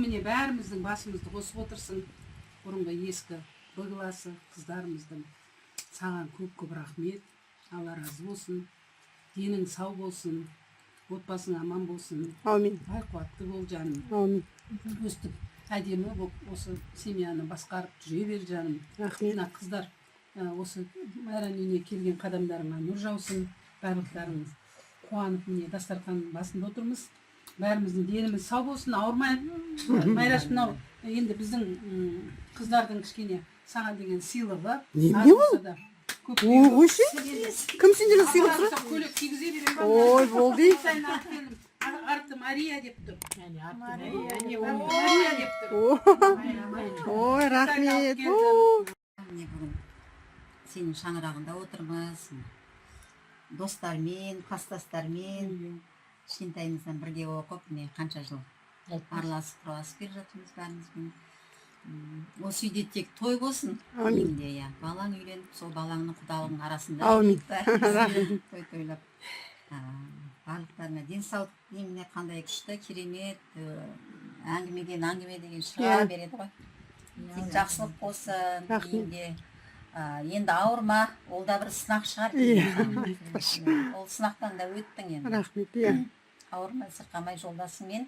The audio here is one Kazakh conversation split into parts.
міне бәріміздің басымызды қосып отырсың. Бұрынғы ескі б-классы қыздарымыздың. Саған көп рахмет. Алла разы болсын. Денің сау болсын. Отбасың аман болсын. Амин. Бай қуатты бол жаным. Амин. Өстіп әдемі болып осы семьяны басқарып жүре бер жаным. Рахмет. Мына қыздар осы Майраның үйіне келген қадамдарыңа нұр жаусын. Барлықтарыңыз қуанып міне дастарханның басында отырмыз. Бәріміздің деніміз сау болсын, ауырмайық. Майраш, мынау енді біздің қыздардың кішкене саған деген сыйлығы. Не ол? Ойшы? Кім сендерге сыйлық сұра? Көлік кигізе берем ба? Ой, болды. Арты Мария деп тұр. Мария деп тұр. Ой, рахмет. Міне бүгін сенің шаңырағында отырмыз. Достармен, кластастармен, кішкентайымыздан бірге оқып, міне қанша жыл араласып келе жатырмыз бәрімізбен. Осы үйде тек той болсын. Амин. Балаң үйленіп, сол балаңның құдалығының арасында. Амин. Той тойлап. Барлықтарына денсаулық дейміне қандай күшті, керемет, әңгімеден әңгіме деген шыға береді ғой. Тек жақсылық болсын, деймде. Енді ауырма, ол да бір сынақ шығар. Ол сынақтан да өттің енді. Рахмет. Ауырмай, сырқамай жолдасыңмен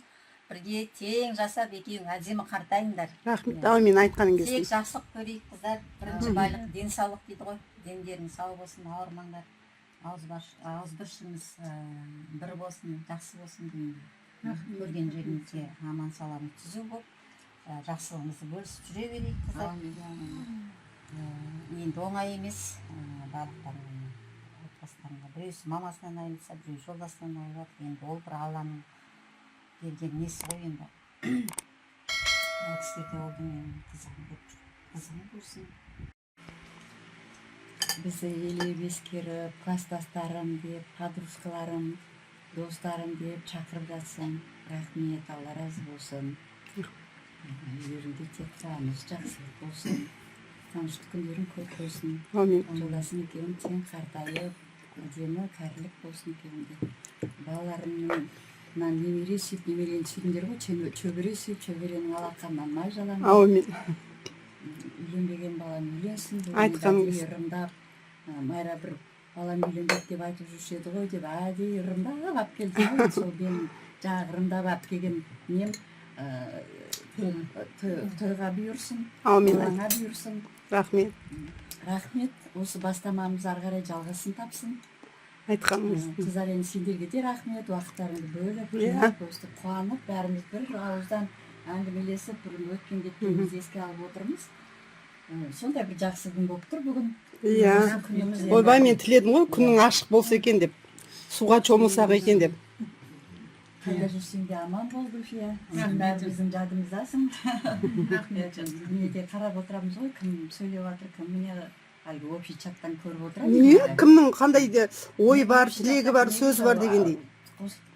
бірге тең жасап екеуің әдемі қартайыңдар. Рахмет. Амин, айтқаның келсін. Тек жақсылық көрейік қыздар. Бірінші байлық денсаулық дейді ғой. Дендерің сау болсын, ауырмаңдар. Ауызбіршіңіз бір болсын, жақсы болсын деймін. Көрген жеріңізге аман саламын түзу болып, жақсылығыңызды бөлісіп жүре берейік қыздар. Енді оңай емес, барлықтарың отбасыларыңға біреусі мамасынан айырылса, біреу жолдасынан айырылады. Енді ол бір Алланың берген несі ғой енді. Ол кісіге олдың қызығын көрсін. Бізді елеп ескеріп, кластастарым деп, подружкаларым, достарым деп шақырып жатсың. Рахмет, Алла разы болсын. Үйлеріңде тек қуаныш, жақсылық болсын. Қуанышты күндерің көп болсын. Жолдасың екеуің тең қартайып, әдемі кәрілік болсын екеуіңде. Балаларымның немере сүйіп, немерені сүйдіңдер ғой, шөбере сүйіп, шөберенің алақанынан май жалаңдар. Аумин. Үйленбеген балам үйленсін. Айтқаныңыз. Ырымдап, Майра бір балам үйленбек деп айтып жүрші еді ғой деп, әдей ырымдап алып келді ғой. Сол менің жаңағы ырымдап алып келген нем тойға бұйырсын, балаңа бұйырсын. Рахмет. Рахмет. Осы бастамамыз ары қарай жалғасын тапсын. Айтқаныңыз. Қыздар енді сендерге де рахмет, уақыттарыңды бөліп, қуанып, бәріміз бір ауыздан әңгімелесіп, бұрын өткен кеткенімізді еске алып отырмыз. Сондай бір жақсы күн болып тұр бүгін. Ойбай, мен тіледім ғой, күнің ашық болса екен деп, суға шомылсақ екен деп. Қайда жүрсең де аман бол, Гүлфия. Сен бәрі біздің жадымыздасың. Неде қарап отырамыз ғой, кім сөйлеп жатыр, кім міне әлгі общий чаттан көріп отырамыз. Не? Кімнің қандай ойы бар, тілегі бар, сөзі бар дегендей.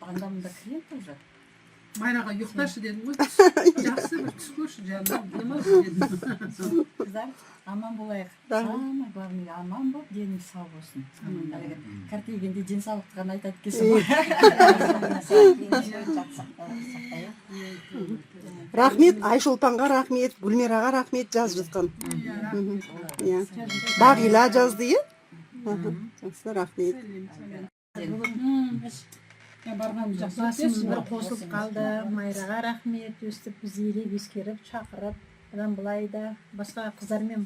Анда-мында кірем тоже. Майраға ұйықташы дедім ғой. Жақсы бір түс көрші жаным. Демалшы дедім. Қыздар, аман болайық. Самый главный аман бол, денің сау болсын. Кәртейгенде денсаулықты ғана айтады кесім ғой. Рахмет, Айшолпанға рахмет, Гүлмираға рахмет жазып жатқан. Бағила жазды, е? Жақсы, рахмет. Басымыз бір қосылып қалды. Майраға рахмет, өстіп біз елеп ескеріп, шақырып, одан былай да басқа қыздармен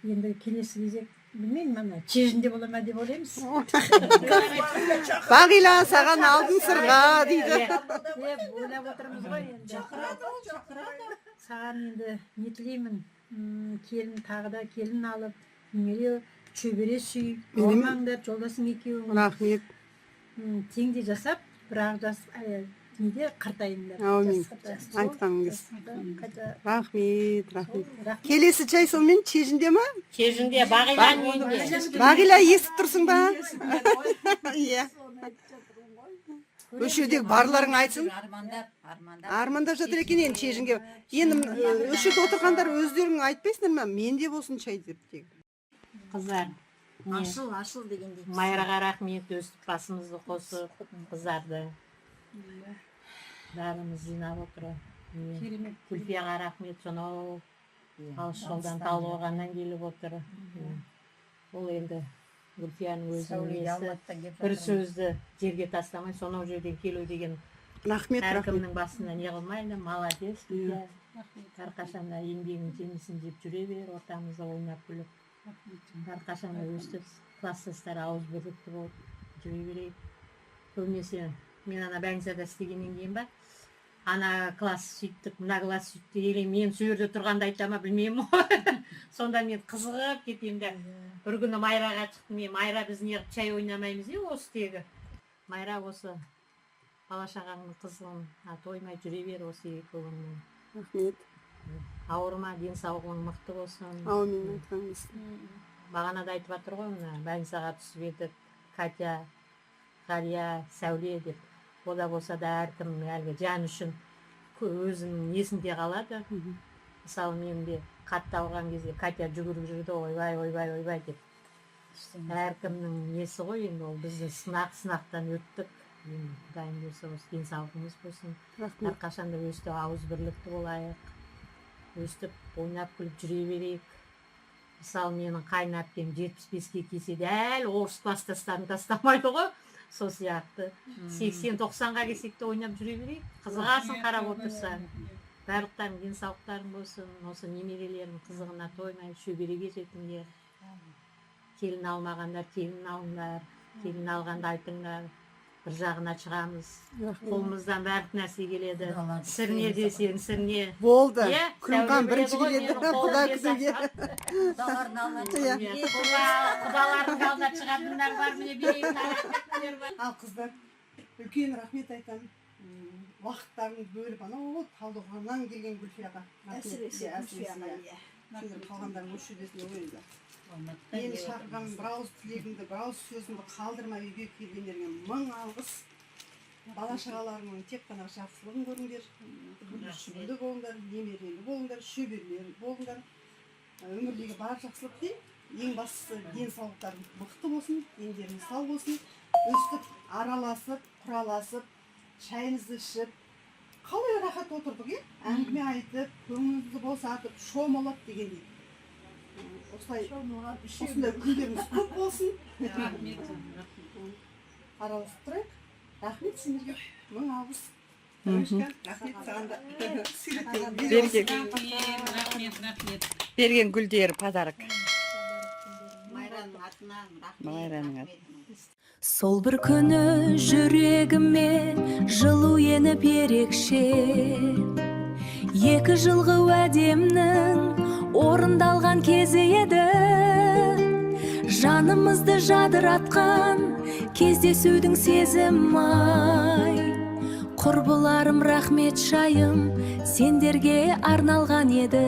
енді келесі кезек білмеймін, ана чежінде бола ма деп ойлаймыз. Бағила, саған алдын сырға дейді. Ойлап отырмыз ғой енді. Шақырады. Саған енді не тілеймін, келін тағы да келін алып, немере шөбере сүй, ауырмаңдар, жолдасың екеуің. Рахмет. Теңде жасап, бірақ неде қартайыңдар. Аумин. Айтқаныңыз. Рахмет, рахмет. Келесі чай сонымен чежінде ма? Чежінде, Бағиланың үйінде. Бағила, естіп тұрсың ба? Иә. Өш жердегі барларың айтсын. Армандап жатыр екен енді чежінге. Енді өш жерде отырғандар өздерің айтпайсыңдар ма? Менде болсын чай деп. Қыздар. Ашыл дегендей. Майраға рахмет, өстіп басымызды қосып, қыздарды. Бәріміз жинап отырып, керемет. Күлфияға рахмет, сонау алыс жолдан Талдықорғаннан келіп отыр. Ол енді Күлфияның өзінің несі, бір сөзді жерге тастамай, сонау жерден келу деген Рахмет, рахмет. әркімнің басында не қылмайды, молодец. Күлфия. Әрқашанда еңбегінің жемісін жеп жүре бер, ортамызда ойнап күліп. Әрқашанда өстіп, класстастар ауыз бірлікті болып жүре берейік. Көбінесе мен ана больницада істегеннен кейін ба, ана класс сөйттік, мына класс сөйтті, или мен сол жерде тұрғанда айтама білмеймін ғой. Сонда мен қызығып кетейін де. Бір күні Майраға шықтым, мен Майра біз неғып чай ойнамаймыз не осы тегі. Майра осы бала шағаңның қызығын тоймай жүре бер осы екі ұлыңның. Рахмет. Ауырма, денсаулығың мықты болсын. Аумин айтқаныңыз. Бағана да айтып жатыр ғой, мына больницаға түсіп едік, Катя, Ғалия, Сәуле деп. Ода болса да әркім әлгі жан үшін өзінің есінде қалады. Мысалы мен де қатты ауырған кезде Катя жүгіріп жүрді, ойбай деп. Әркімнің несі ғой, енді ол біздің сынақтан өттік. Құдайым болса, осы денсаулығымыз болсын. Әрқашанда өстіп ауыз бірлікті болайық. Өстіп ойнап күліп жүре берейік. Мысалы менің қайнапкем 75-ке келсе дәл орыс класстастарын тастамайды ғой. Сол сияқты 80-90-ға келсек те ойнап жүре берейік. Қызығасын қарап отырсаң. Барлықтарың денсаулықтарың болсын, осы немерелердің қызығына тоймай шөбереге жетіңдер. Келін алмағандар келін алыңдар, келін алғанды айтыңдар. Бір жағына шығамыз. Қолымыздан барлық нәрсе келеді. Сірне десең сірне. Болды. Күлімхан бірінші келеді. Құда күтуге. Құдалардың алдына шығатындар бар, міне берейін арақеттер бар. Ал қыздар, үлкен рахмет айтамын. Уақыттарын бөліп, анау Талдықорғаннан келген Күлфияға. Әсіресе Күлфияға. Қалғандардың өз жүдесіне ойында. Мені шақырған бір ауыз тілегімді, бір ауыз сөзімді қалдырмай үйге келгендерге мың алғыс. Бала шағаларының тек қана жақсылығын көріңдер. Күлді болыңдар, немерелі болыңдар, шөберлері болыңдар. Өмірдегі бар жақсылық дейін. Ең бастысы денсаулықтарың мықты болсын, дендеріңіз сау болсын. Өстіп, араласып, құраласып, шайыңызды ішіп, қалай рахат отырдық, әңгіме айтып, көңіліңізді босатып, шомылып дегендей. Осылай күндеріңіз көп болсын. Рахмет. Араласып тұрайық. Рахмет сендерге. Мың алғыс. Рахмет саған да. Рахмет. Берген гүлдер подарок. Майраның атынан Майраның рахмет. Сол бір күні жүрегіме жылу еніп ерекше, 2 жылғы уәдемнің орындалған кезі еді. Жанымызды жадыратқан кездесудің сезім ай. Құрбыларым рахмет шайым сендерге арналған еді.